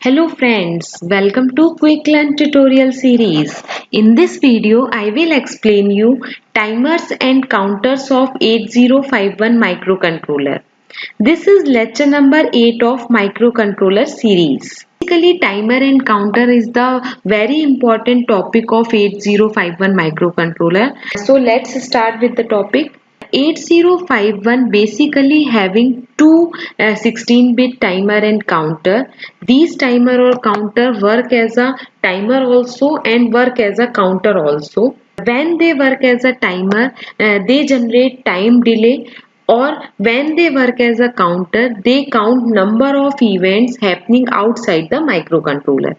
Hello friends, welcome to Quick Learn tutorial series. In this video, I will explain you timers and counters of 8051 microcontroller. This is lecture number 8 of microcontroller series. Basically, timer and counter is the very important topic of 8051 microcontroller. So let's start with the topic. 8051 basically having two 16-bit timer and counter. These timer or counter work as a timer also and work as a counter also. When they work as a timer, they generate time delay, or when they work as a counter, they count number of events happening outside the microcontroller.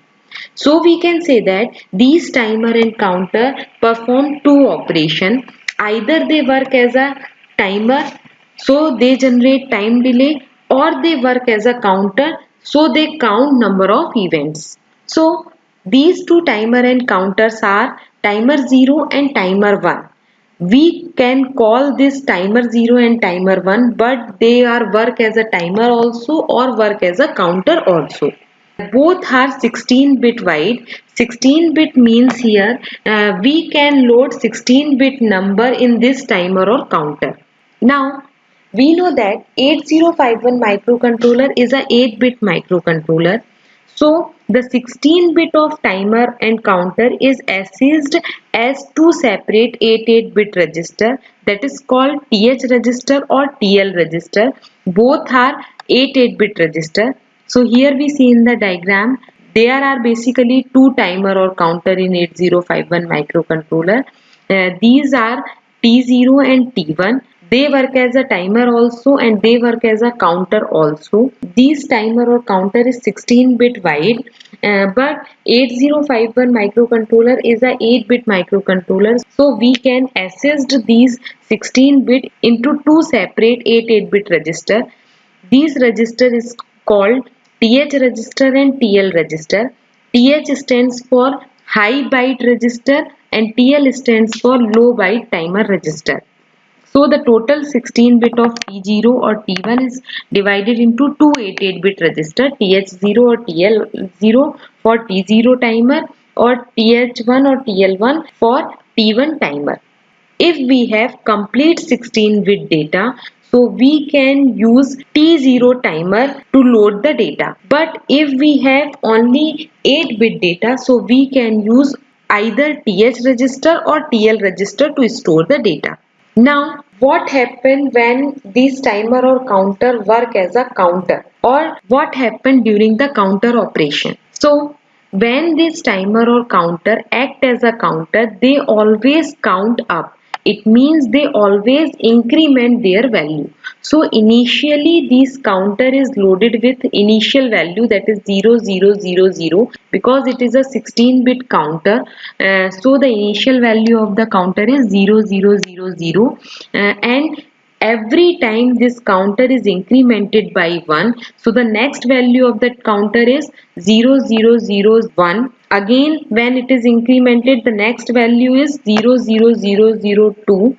So we can say that these timer and counter perform two operations. Either they work as a timer, so they generate time delay, or they work as a counter, so they count number of events. So these two timer and counters are timer 0 and timer 1. We can call this timer 0 and timer 1, but they are work as a timer also or work as a counter also. Both are 16-bit wide. 16-bit means here we can load 16-bit number in this timer or counter. Now we know that 8051 microcontroller is a 8-bit microcontroller. So the 16-bit of timer and counter is assessed as two separate 8-bit register, that is called TH register or TL register. Both are 8-bit register. So here we see in the diagram, there are basically two timer or counter in 8051 microcontroller. These are T0 and T1. They work as a timer also and they work as a counter also. These timer or counter is 16-bit wide, but 8051 microcontroller is a 8-bit microcontroller. So we can assess these 16-bit into two separate 8-bit register. These register is called TH register and TL register. TH stands for high byte register and TL stands for low byte timer register. So the total 16-bit of T0 or T1 is divided into two 8-bit register, TH0 or TL0 for T0 timer or TH1 or TL1 for T1 timer. If we have complete 16-bit data, so we can use T0 timer to load the data. But if we have only 8-bit data, so we can use either TH register or TL register to store the data. Now, what happens when this timer or counter work as a counter, or what happened during the counter operation? So, when this timer or counter act as a counter, they always count up. It means they always increment their value. So initially this counter is loaded with initial value, that is 0000, because it is a 16-bit counter. So the initial value of the counter is 0000, and every time this counter is incremented by 1, so the next value of that counter is 0001. Again, when it is incremented, the next value is 00002.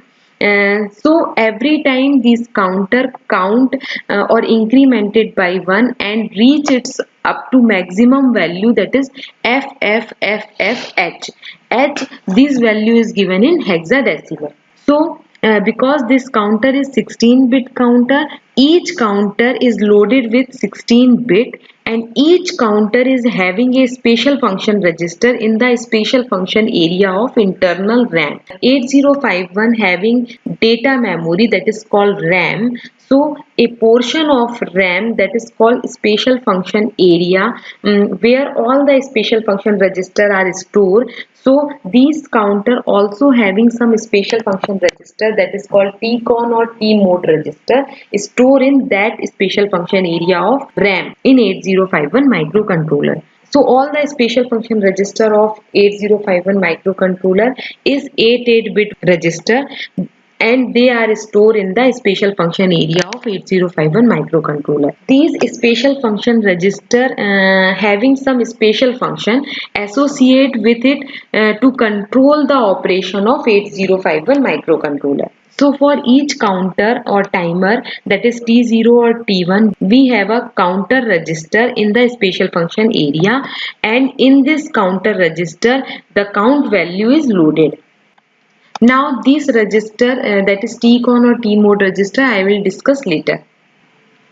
So every time this counter count or incremented by 1 and reach its up to maximum value, that is FFFFH. H, this value is given in hexadecimal. So because this counter is 16-bit counter, each counter is loaded with 16-bit and each counter is having a special function register in the special function area of internal RAM. 8051 having data memory, that is called RAM. So a portion of RAM, that is called special function area, where all the special function register are stored. So these counter also having some special function register, that is called TCON or TMOD register, store in that special function area of RAM in 8051 microcontroller. So all the special function register of 8051 microcontroller is 8-bit register. and they are stored in the special function area of 8051 microcontroller. These special function register having some special function associate with it to control the operation of 8051 microcontroller. So for each counter or timer, that is T0 or T1, we have a counter register in the special function area, and in this counter register the count value is loaded. Now this register, that is TCON or TMOD register, I will discuss later.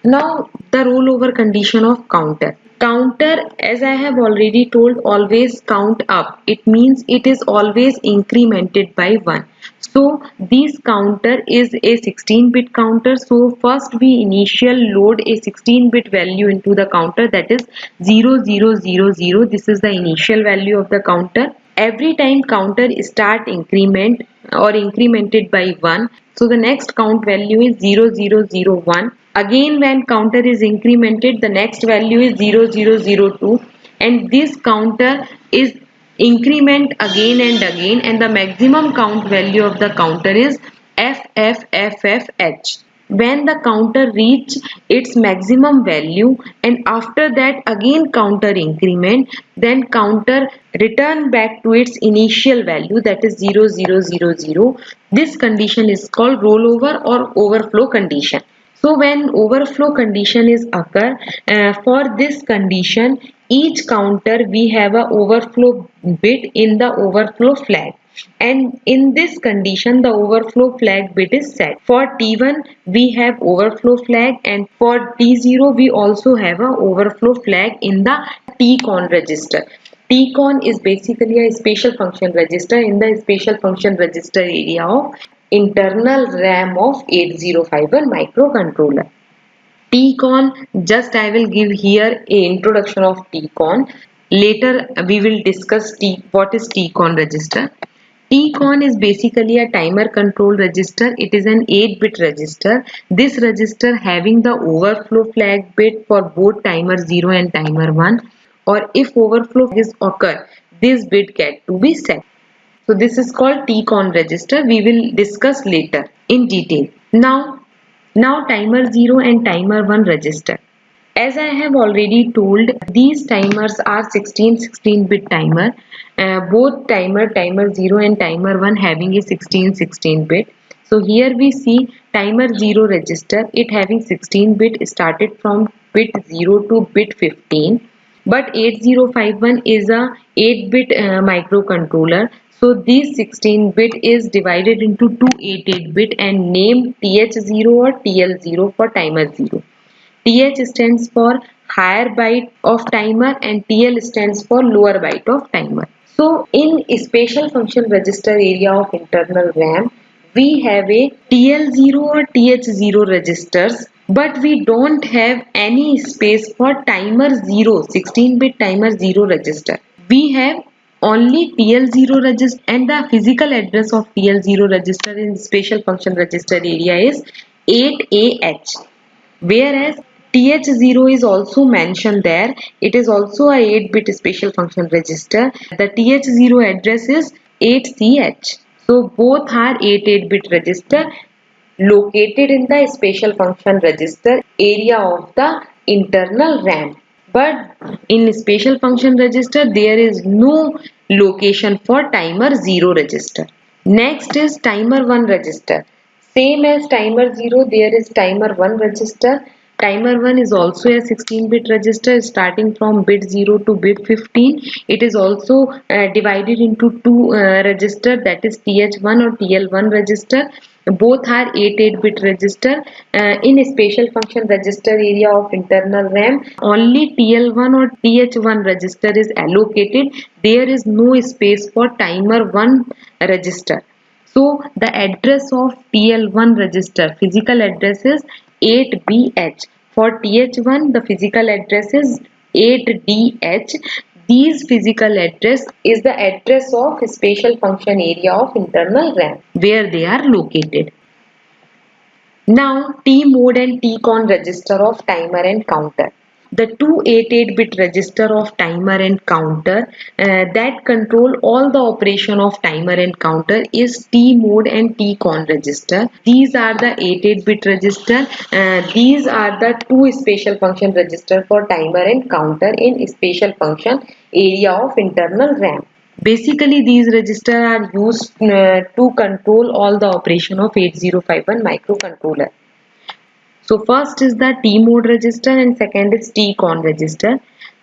Now the rollover condition of counter. Counter, as I have already told, always count up. It means it is always incremented by 1. So this counter is a 16-bit counter. So first we initial load a 16-bit value into the counter, that is 0000. This is the initial value of the counter. Every time counter start increment or incremented by 1, so the next count value is 0001. Again when counter is incremented, the next value is 0002, and this counter is increment again and again, and the maximum count value of the counter is FFFFH. When the counter reach its maximum value, and after that again counter increment, then counter return back to its initial value, that is 0000. This condition is called rollover or overflow condition. So when overflow condition is occur, for this condition each counter we have a overflow bit in the overflow flag, and in this condition the overflow flag bit is set. For T1 we have overflow flag, and for T0 we also have a overflow flag in the TCON register. TCON is basically a special function register in the special function register area of internal RAM of 8051 microcontroller. TCON, just I will give here a introduction of TCON. Later we will discuss what is TCON register. TCON is basically a timer control register. It is an 8-bit register. This register having the overflow flag bit for both timer 0 and timer 1, or if overflow is occur, this bit get to be set. So this is called TCON register. We will discuss later in detail. Now timer 0 and timer 1 register. As I have already told, these timers are 16-bit timer. Both timer 0 and timer 1 having a 16 bit. So here we see timer 0 register, it having 16-bit started from bit 0 to bit 15. But 8051 is a 8-bit microcontroller. So this 16-bit is divided into two 8-bit and named TH0 or TL0 for timer 0. TH stands for higher byte of timer and TL stands for lower byte of timer. So in special function register area of internal RAM, we have a TL0 or TH0 registers, but we don't have any space for timer 0, 16-bit timer 0 register. We have only TL0 register, and the physical address of TL0 register in special function register area is 8AH. Whereas TH0 is also mentioned there. It is also a 8-bit special function register. The TH0 address is 8CH. So both are 8-bit register located in the special function register area of the internal RAM. But in special function register there is no location for timer 0 register. Next is timer 1 register. Same as timer 0, there is timer 1 register. Timer 1 is also a 16-bit register starting from bit 0 to bit 15. It is also divided into two register, that is TH1 or TL1 register. Both are 8-bit register. In a special function register area of internal RAM, only TL1 or TH1 register is allocated. There is no space for timer 1 register. So the address of TL1 register physical address is 8BH. For TH1 the physical address is 8DH. These physical address is the address of special function area of internal RAM where they are located. Now TMOD and TCON register of timer and counter. the two 8-bit register of timer and counter that control all the operation of timer and counter is TMOD and TCON register. These are the 8-bit register. These are the two special function register for timer and counter in special function area of internal RAM. Basically, these registers are used to control all the operation of 8051 microcontroller. So first is the T mode register and second is TCON register.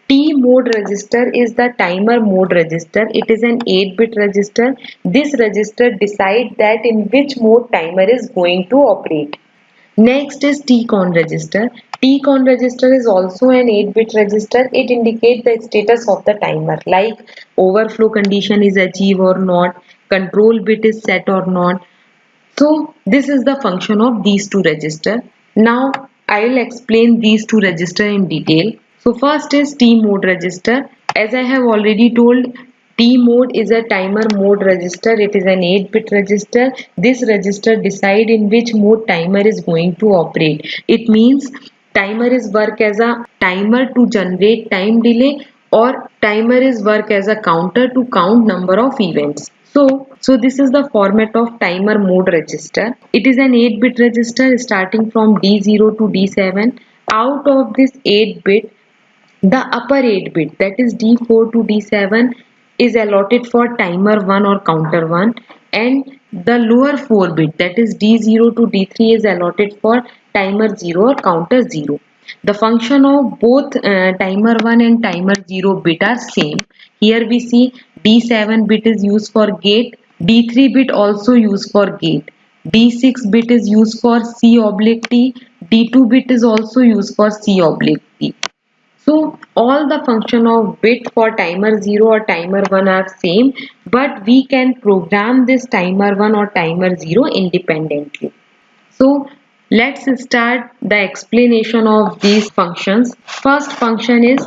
T mode register is the timer mode register. It is an 8-bit register. This register decides that in which mode timer is going to operate. Next is TCON register. TCON register is also an 8-bit register. It indicates the status of the timer, like overflow condition is achieved or not, control bit is set or not. So this is the function of these two registers. Now I will explain these two registers in detail. So first is T mode register. As I have already told, T mode is a timer mode register. It is an 8-bit register. This register decides in which mode timer is going to operate. It means timer is work as a timer to generate time delay, or timer is work as a counter to count number of events. So this is the format of timer mode register. It is an 8-bit register starting from D0 to D7. Out of this 8-bit, the upper 8-bit, that is D4 to D7, is allotted for timer 1 or counter 1, and the lower 4-bit, that is D0 to D3, is allotted for timer 0 or counter 0. The function of both timer 1 and timer 0 bit are same. Here we see D7 bit is used for gate, D3 bit also used for gate, D6 bit is used for C oblique T, D2 bit is also used for C oblique T. So all the function of bit for timer 0 or timer 1 are same, but we can program this timer 1 or timer 0 independently. So let's start the explanation of these functions. First function is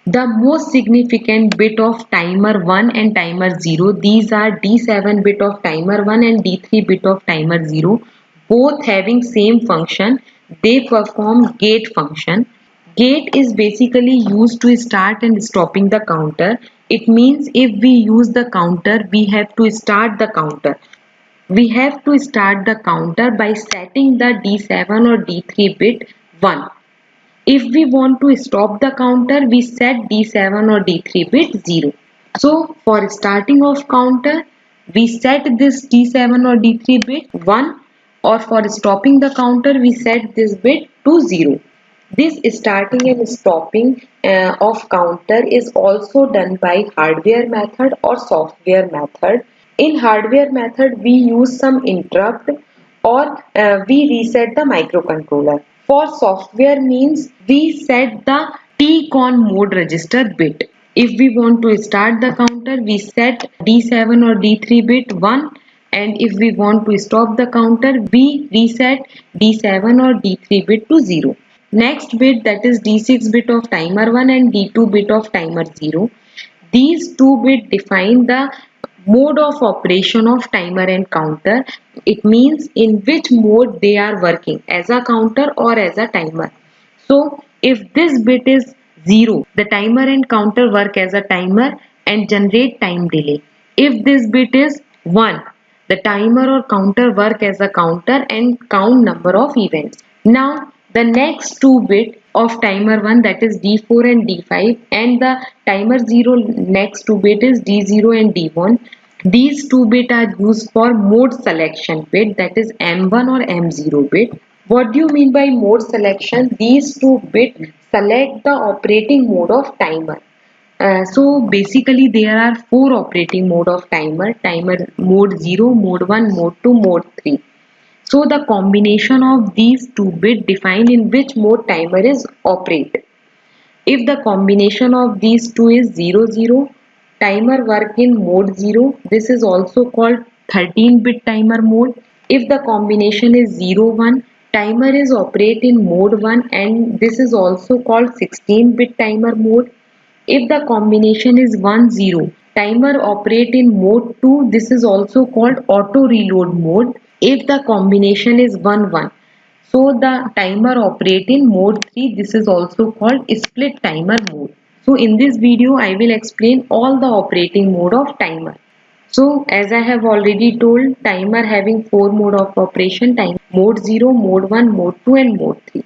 the most significant bit of timer 1 and timer 0. These are D7 bit of timer 1 and D3 bit of timer 0. Both having same function. They perform gate function. Gate is basically used to start and stopping the counter. It means if we use the counter, we have to start the counter. We have to start the counter by setting the D7 or D3 bit 1. If we want to stop the counter, we set D7 or D3 bit 0. So for starting of counter, we set this D7 or D3 bit 1, or for stopping the counter, we set this bit to 0. This starting and stopping of counter is also done by hardware method or software method. In hardware method, we use some interrupt, or we reset the microcontroller. For software means we set the TCON mode register bit. If we want to start the counter, we set D7 or D3 bit 1, and if we want to stop the counter, we reset D7 or D3 bit to 0. Next bit, that is D6 bit of timer 1 and D2 bit of timer 0. These two bits define the mode of operation of timer and counter. It means in which mode they are working, as a counter or as a timer. So if this bit is 0, the timer and counter work as a timer and generate time delay. If this bit is 1, the timer or counter work as a counter and count number of events. Now the next two bit of timer 1, that is D4 and D5, and the timer 0 next two bit is D0 and D1. These two bit are used for mode selection bit, that is M1 or M0 bit. What do you mean by mode selection? These two bits select the operating mode of timer. So basically there are 4 operating mode of timer: mode 0, mode 1, mode 2, mode 3. So the combination of these two bits define in which mode timer is operated. If the combination of these two is 0, 0, timer work in mode 0. This is also called 13-bit timer mode. If the combination is 0, 1, timer is operate in mode 1, and this is also called 16-bit timer mode. If the combination is 1, 0, timer operate in mode 2. This is also called auto reload mode. If the combination is 1, 1, So the timer operate in mode 3. This is also called split timer mode. So in this video I will explain all the operating mode of timer. So as I have already told, timer having 4 mode of operation: time mode 0, mode 1, mode 2 and mode 3.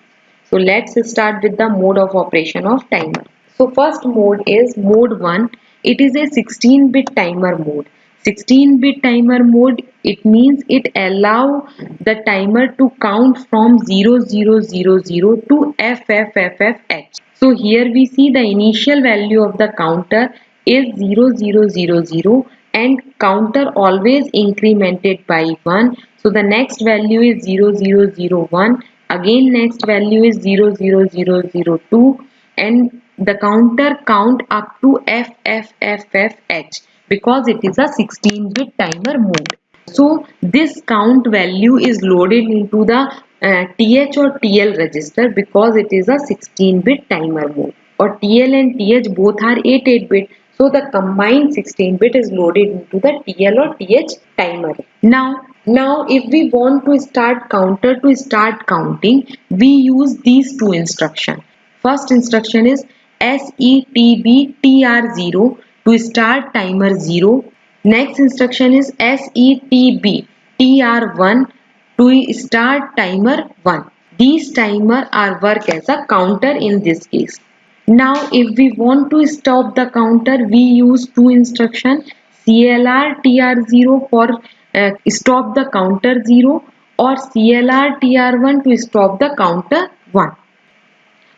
So let's start with the mode of operation of timer. So first mode is mode 1. It is a 16-bit timer mode. 16-bit timer mode, it means it allow the timer to count from 0000 to FFFFH. So here we see the initial value of the counter is 0000 and counter always incremented by 1. So the next value is 0001, again next value is 00002 and the counter count up to FFFFH because it is a 16-bit timer mode. So this count value is loaded into the TH or TL register because it is a 16-bit timer mode, or TL and TH both are 8-bit. So the combined 16-bit is loaded into the TL or TH timer. Now if we want to start counter to start counting, we use these two instructions. First instruction is SETB-TR0 to start timer 0. Next instruction is SETB-TR1 to start timer 1. These timers are work as a counter in this case. Now if we want to stop the counter, we use two instructions: CLR TR0 for stop the counter 0 or CLR TR1 to stop the counter 1.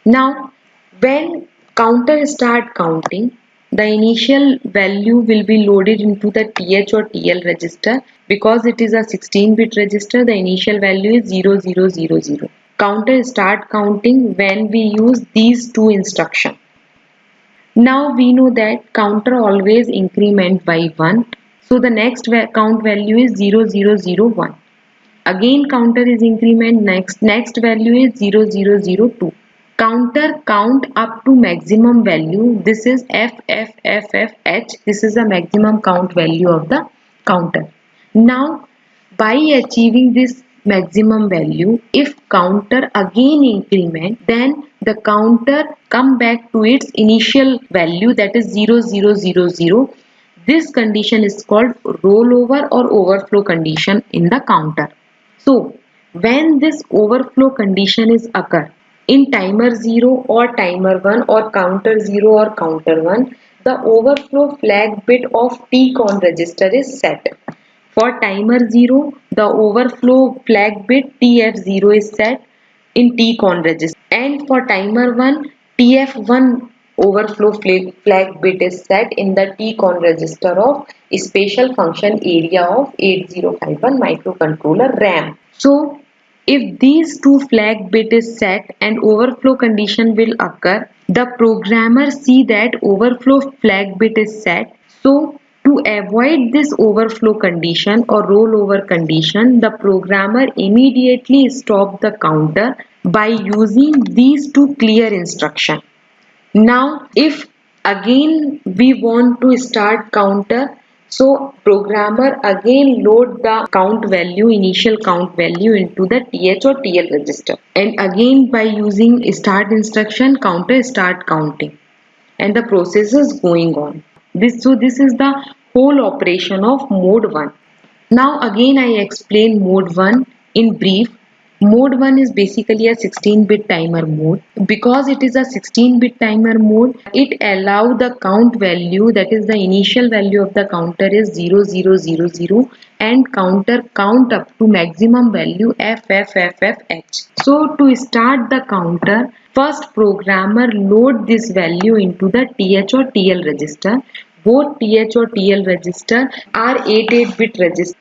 Now when counter start counting, the initial value will be loaded into the TH or TL register. Because it is a 16-bit register, the initial value is 0000. Counter start counting when we use these two instructions. Now we know that counter always increment by 1. So the next count value is 0001. Again counter is increment, next value is 0002. Counter count up to maximum value. This is FFFFH. This is the maximum count value of the counter. Now by achieving this maximum value, if counter again increment, then the counter come back to its initial value, that is 0000. This condition is called rollover or overflow condition in the counter. So when this overflow condition is occur in timer 0 or timer 1 or counter 0 or counter 1, the overflow flag bit of TCON register is set. For timer 0, the overflow flag bit TF0 is set in TCON register, and for timer 1, TF1 overflow flag bit is set in the TCON register of special function area of 8051 microcontroller RAM. So if these two flag bit is set and overflow condition will occur, the programmer see that overflow flag bit is set. So to avoid this overflow condition or rollover condition, the programmer immediately stop the counter by using these two clear instructions. Now if again we want to start counter, so programmer again load the count value, initial count value into the TH or TL register, and again by using start instruction, counter start counting and the process is going on. This is the whole operation of mode 1. Now again I explain mode 1 in brief. Mode 1 is basically a 16-bit timer mode. Because it is a 16-bit timer mode, it allows the count value, that is the initial value of the counter is 0000 and counter count up to maximum value FFFFH. So to start the counter, first programmer load this value into the TH or TL register. Both TH or TL register are 8-bit register.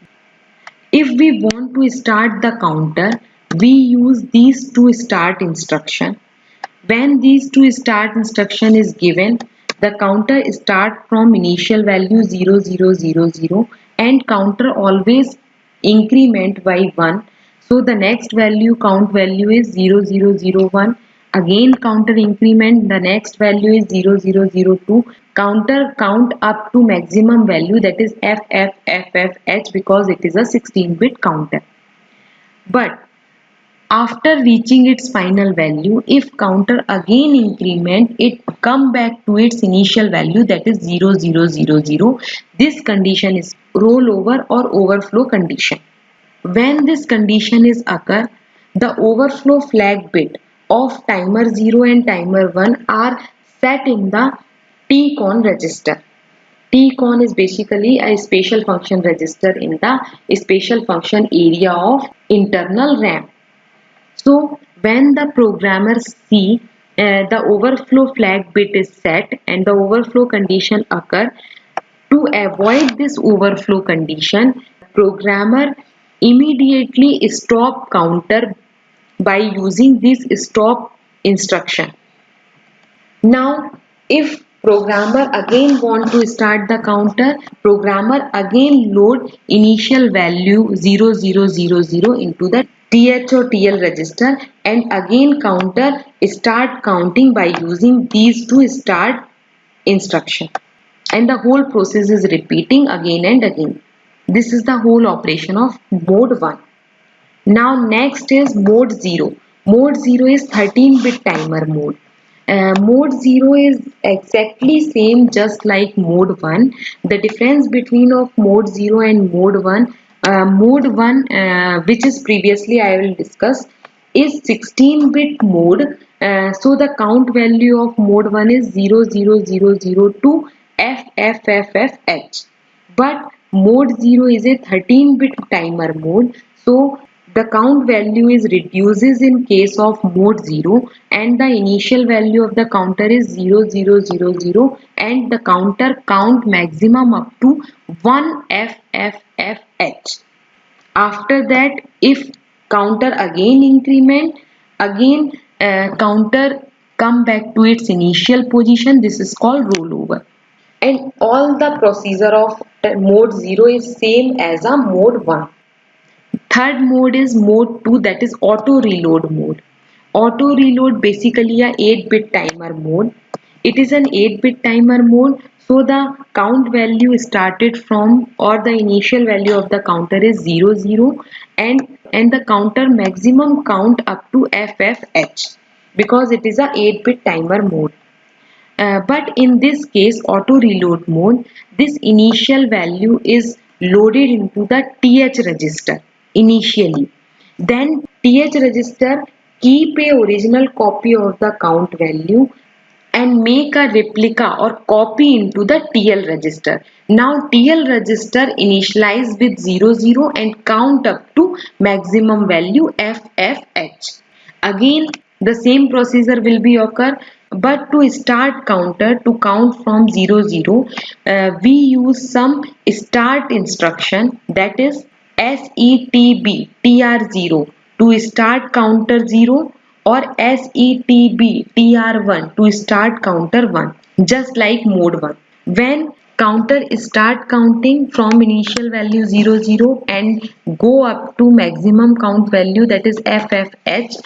If we want to start the counter, we use these two start instruction. When these two start instruction is given, the counter start from initial value 0000 and counter always increment by 1. So the next value count value is 0001. Again counter increment, the next value is 0002. Counter count up to maximum value, that is FFFFH, because it is a 16-bit counter. But After reaching its final value, if counter again increment, it come back to its initial value, that is 0000. This condition is rollover or overflow condition. When this condition is occur, the overflow flag bit of timer 0 and timer 1 are set in the TCON register. TCON is basically a special function register in the special function area of internal RAM. So when the programmer see the overflow flag bit is set and the overflow condition occur, to avoid this overflow condition, programmer immediately stop counter by using this stop instruction. Now, if programmer again want to start the counter, programmer again load initial value 0000 into the TH or TL register and again counter start counting by using these two start instruction. And the whole process is repeating again and again. This is the whole operation of mode 1. Now next is mode 0. Mode 0 is 13-bit timer mode. Mode 0 is exactly same just like mode 1. The difference between of mode 0 and mode 1, which is previously I will discuss, is 16-bit mode. So the count value of mode 1 is 00002 to FFFFH. But mode 0 is a 13-bit timer mode. So the count value is reduces in case of mode 0 and the initial value of the counter is 0000 and the counter count maximum up to 1 FFFH. After that, if counter again increment, again counter come back to its initial position. This is called rollover. And all the procedure of mode 0 is same as a mode 1. Third mode is mode 2, that is auto reload mode. Auto reload basically a 8-bit timer mode. It is an 8-bit timer mode, so the count value started from or the initial value of the counter is 00 and the counter maximum count up to FFH because it is a 8-bit timer mode. But in this case auto reload mode, this initial value is loaded into the TH register initially. Then TH register keep a original copy of the count value and make a replica or copy into the TL register. Now TL register initialize with 00 and count up to maximum value FFH. Again the same procedure will be occur, but to start counter to count from 00, we use some start instruction, that is SETB TR0 to start counter 0 or SETB TR1 to start counter 1, just like mode 1. When counter start counting from initial value 00 and go up to maximum count value, that is FFH,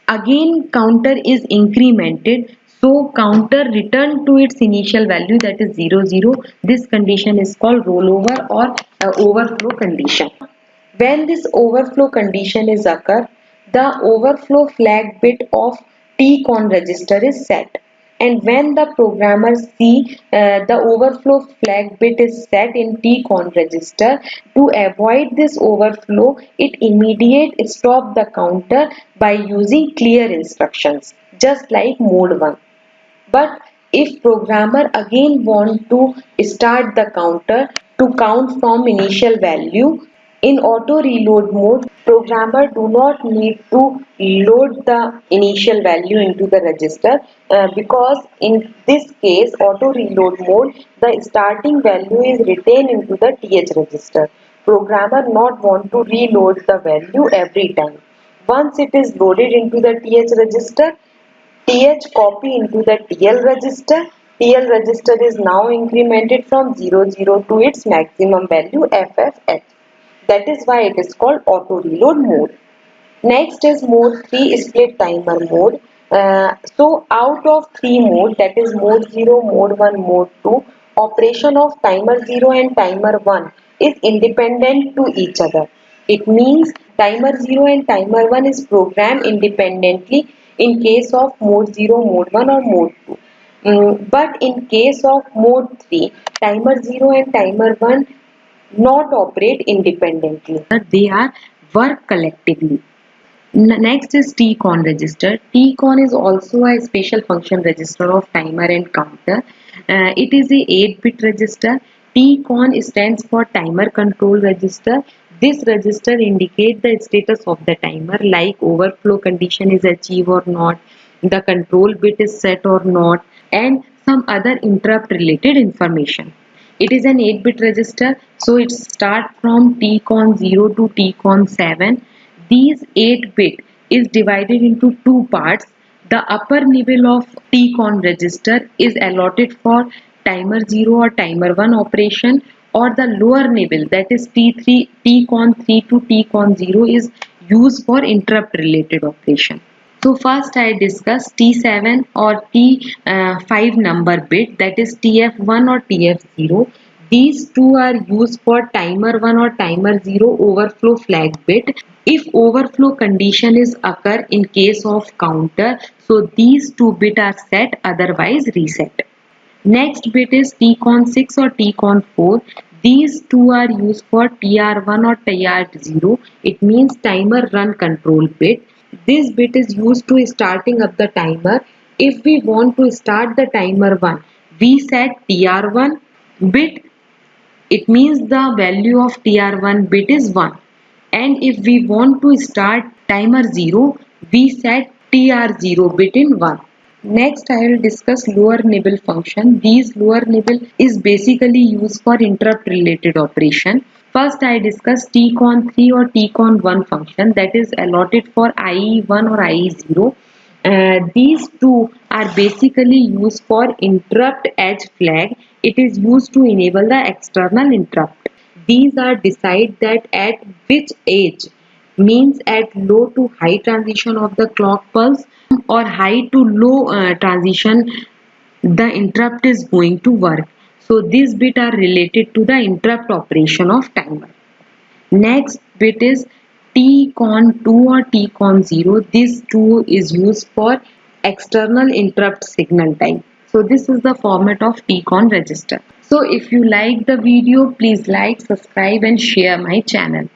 again counter is incremented, so counter return to its initial value, that is 00. This condition is called rollover or overflow condition. When this overflow condition is occur, the overflow flag bit of TCON register is set. And when the programmer see the overflow flag bit is set in TCON register, to avoid this overflow, it immediate stop the counter by using clear instructions, just like mode 1. But if programmer again want to start the counter to count from initial value, in auto reload mode, programmer do not need to load the initial value into the register because in this case auto reload mode, the starting value is retained into the TH register. Programmer not want to reload the value every time. Once it is loaded into the TH register, TH copy into the TL register. TL register is now incremented from 00 to its maximum value FFH. That is why it is called auto reload mode. Next is mode 3, split timer mode. So out of 3 mode, that is mode 0, mode 1, mode 2, operation of timer 0 and timer 1 is independent to each other. It means Timer 0 and timer 1 is programmed independently in case of mode 0, mode 1 or mode 2. But in case of mode 3, timer 0 and timer 1 not operate independently. They are work collectively. Next is TCON register. TCON is also a special function register of timer and counter. It is a 8-bit register. TCON stands for timer control register. This register indicates the status of the timer, like overflow condition is achieved or not, the control bit is set or not, and some other interrupt related information. It is an 8-bit register, so it starts from TCON 0 to TCON 7. These 8-bit is divided into two parts. The upper nibble of TCON register is allotted for timer 0 or timer 1 operation, or the lower nibble, that is T3 TCON 3 to TCON 0, is used for interrupt related operation. So first I discuss T7 or T5 number bit, that is TF1 or TF0. These two are used for timer 1 or timer 0 overflow flag bit. If overflow condition is occur in case of counter, so these two bits are set, otherwise reset. Next bit is TCON 6 or TCON 4. These two are used for TR1 or TR0. It means timer run control bit. This bit is used to starting up the timer. If we want to start the timer 1, we set TR1 bit. It means the value of TR1 bit is 1. And if we want to start timer 0, we set TR0 bit in 1. Next, I will discuss lower nibble function. These lower nibble is basically used for interrupt related operation. First, I discuss TCON 3 or TCON 1 function, that is allotted for IE1 or IE0. These two are basically used for interrupt edge flag. It is used to enable the external interrupt. These are decide that at which edge, means at low to high transition of the clock pulse or high to low transition, the interrupt is going to work. So these bits are related to the interrupt operation of timer. Next bit is TCON 2 or TCON 0. This 2 is used for external interrupt signal type. So this is the format of TCON register. So if you like the video, please like, subscribe and share my channel.